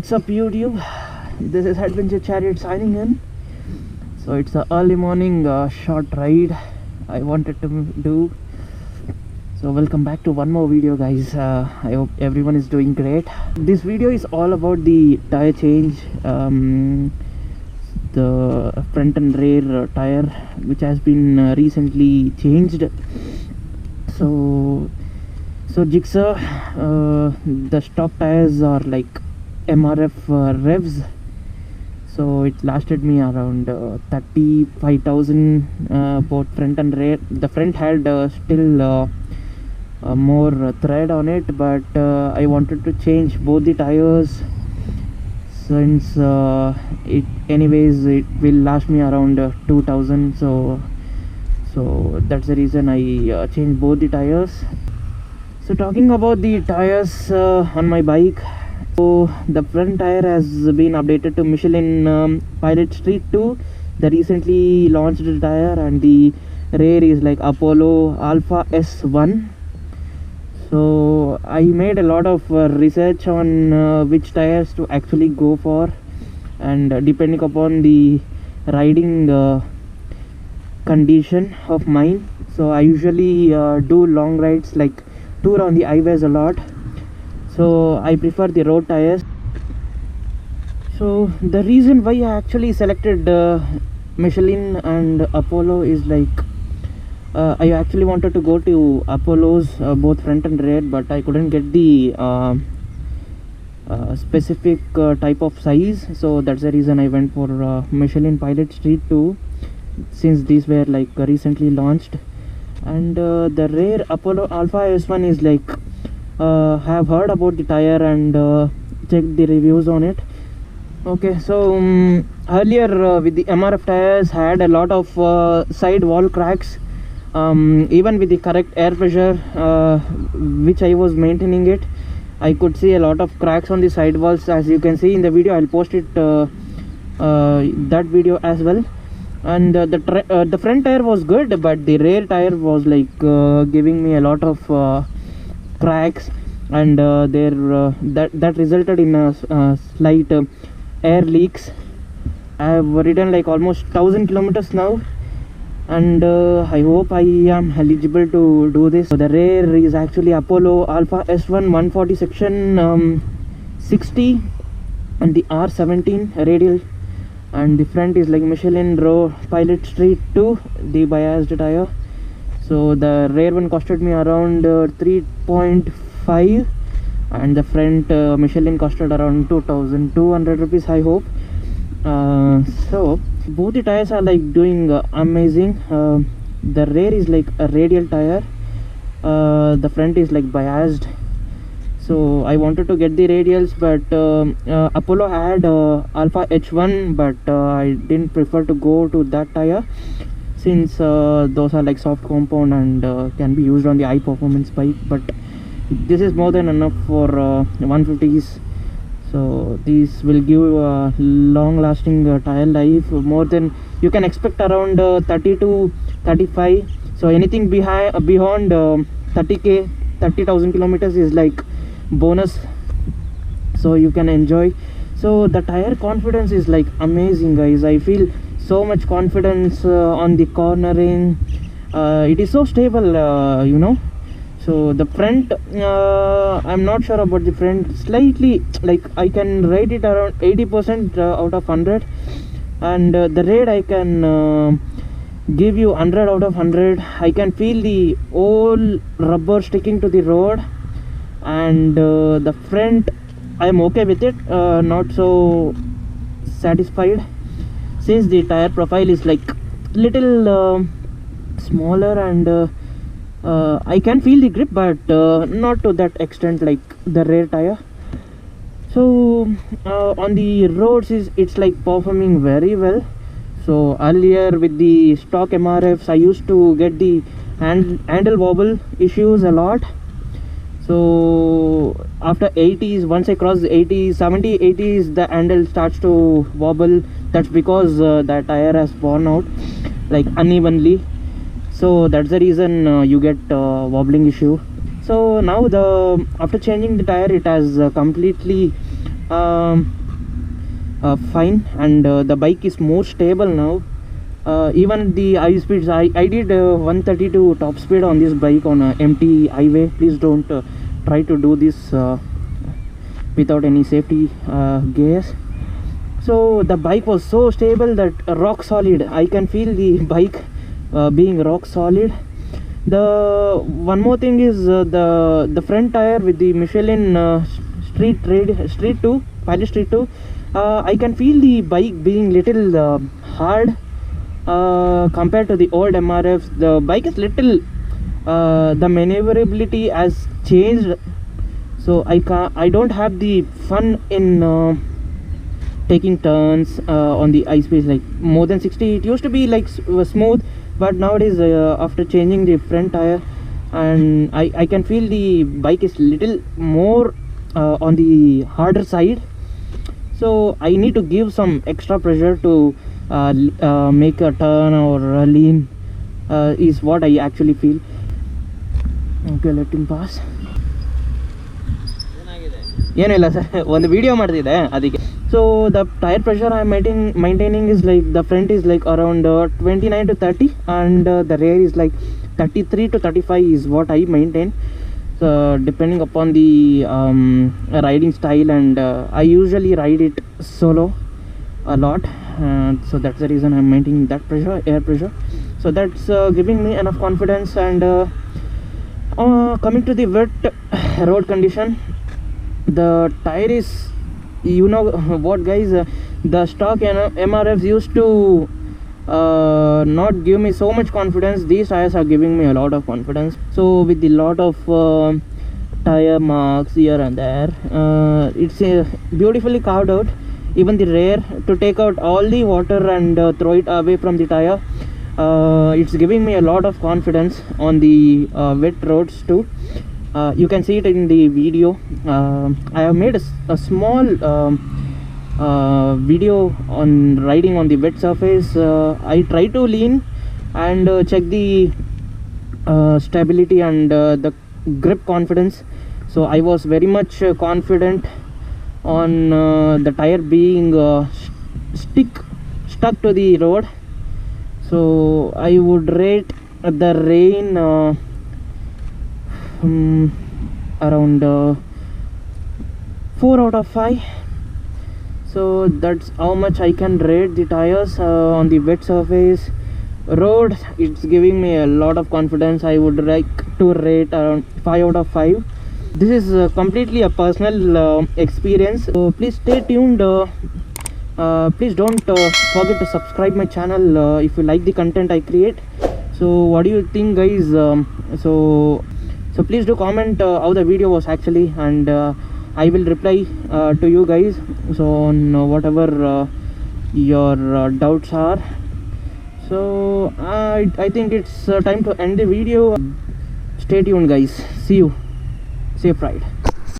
What's up YouTube? This is Adventure Chariot signing in. So it's a early morning short ride I wanted to do. So welcome back to one more video guys. I hope everyone is doing great. This video is all about the tire change, the front and rear tire which has been recently changed. So Gixxer, the stock tires are like MRF revs, so it lasted me around 35,000 both front and rear. The front had still more thread on it, but I wanted to change both the tires since it will last me around 2,000. So that's the reason I changed both the tires. So talking about the tires on my bike, so the front tire has been updated to Michelin Pilot Street 2, the recently launched tire, and the rear is like Apollo Alpha S1. So I made a lot of research on which tires to actually go for, and depending upon the riding condition of mine. So I usually do long rides, like tour on the highways a lot, so I prefer the road tires. So the reason why I actually selected Michelin and Apollo is like I actually wanted to go to Apollo's both front and rear, but I couldn't get the specific type of size. So that's the reason I went for Michelin Pilot Street 2, since these were like recently launched. And the rear Apollo Alpha S1 is like have heard about the tire and checked the reviews on it. Okay, so earlier with the MRF tires had a lot of side wall cracks. Even with the correct air pressure which I was maintaining it, I could see a lot of cracks on the side walls, as you can see in the video. I'll post it that video as well. And the front tire was good, but the rear tire was like giving me a lot of cracks, and that resulted in a slight air leaks. I have ridden like almost 1,000 kilometers now, and I hope I am eligible to do this. So the rear is actually Apollo Alpha S1 140 section 60 and the R17 radial, and the front is like Michelin Pilot Street 2, the biased tire. So the rear one costed me around 3.5, and the front Michelin costed around 2,200 rupees, I hope. So both the tires are like doing amazing. The rear is like a radial tire, the front is like biased. So I wanted to get the radials, but Apollo had Alpha H1, but I didn't prefer to go to that tire, since those are like soft compound and can be used on the high performance bike. But this is more than enough for 150s. So these will give long lasting tire life, more than you can expect, around 30 to 35. So anything beyond 30k 30,000 kilometers is like bonus, so you can enjoy. So the tire confidence is like amazing guys. I feel so much confidence on the cornering. It is so stable, you know. So the front, I'm not sure about the front, slightly like I can rate it around 80% out of 100, and the rear I can give you 100 out of 100. I can feel the old rubber sticking to the road, and the front I'm okay with it, not so satisfied, since the tire profile is like little smaller, and I can feel the grip, but not to that extent like the rear tire. So on the roads it's like performing very well. So earlier with the stock MRFs I used to get the handle wobble issues a lot. So after 80s, once I cross the 80s, 70, 80s, the handle starts to wobble. That's because the tire has worn out like unevenly. So that's the reason you get wobbling issue. So now after changing the tire, it has completely fine, and the bike is more stable now. Even the high speeds, I did 132 top speed on this bike on a empty highway. Please don't try to do this without any safety gears. So the bike was so stable that rock solid. I can feel the bike being rock solid. The one more thing is the front tire with the Michelin Street 2 Pilot Street 2. I can feel the bike being little hard compared to the old MRFs. The bike is little the maneuverability has changed, so I don't have the fun in taking turns on the high speeds like more than 60. It used to be like smooth, but nowadays after changing the front tire, and I can feel the bike is little more on the harder side. So I need to give some extra pressure to make a turn or a lean is what I actually feel. Okay, let him pass. ಏನಿಲ್ಲ sir, ಒಂದು video ಮಾಡ್ತಿದ್ದೆ ಅದಕ್ಕೆ. So the tyre pressure I maintaining is like the front is like around 29 to 30 and the rear is like 33 to 35 is what I maintain, depending upon the riding style, and I usually ride it solo a lot, so that's the reason I'm maintaining that pressure, air pressure. So that's giving me enough confidence. And coming to the wet road condition, the tire is, you know what guys, the stock MRFs used to not give me so much confidence. These tires are giving me a lot of confidence. So with the lot of tire marks here and there, it's beautifully carved out. Even the rear, to take out all the water and throw it away from the tire, it's giving me a lot of confidence on the wet roads too. You can see it in the video. I have made a small video on riding on the wet surface. I try to lean and check the stability and the grip confidence. So I was very much confident on the tire being stuck to the road. So I would rate the rain around 4 out of 5. So that's how much I can rate the tires on the wet surface road. It's giving me a lot of confidence. I would like to rate around 5 out of 5. This is completely a personal experience, so please stay tuned. Please don't forget to subscribe my channel if you like the content I create. So what do you think guys? So please do comment how the video was actually, and I will reply to you guys, so on whatever your doubts are. So I think it's time to end the video. Stay tuned guys, see you, safe ride.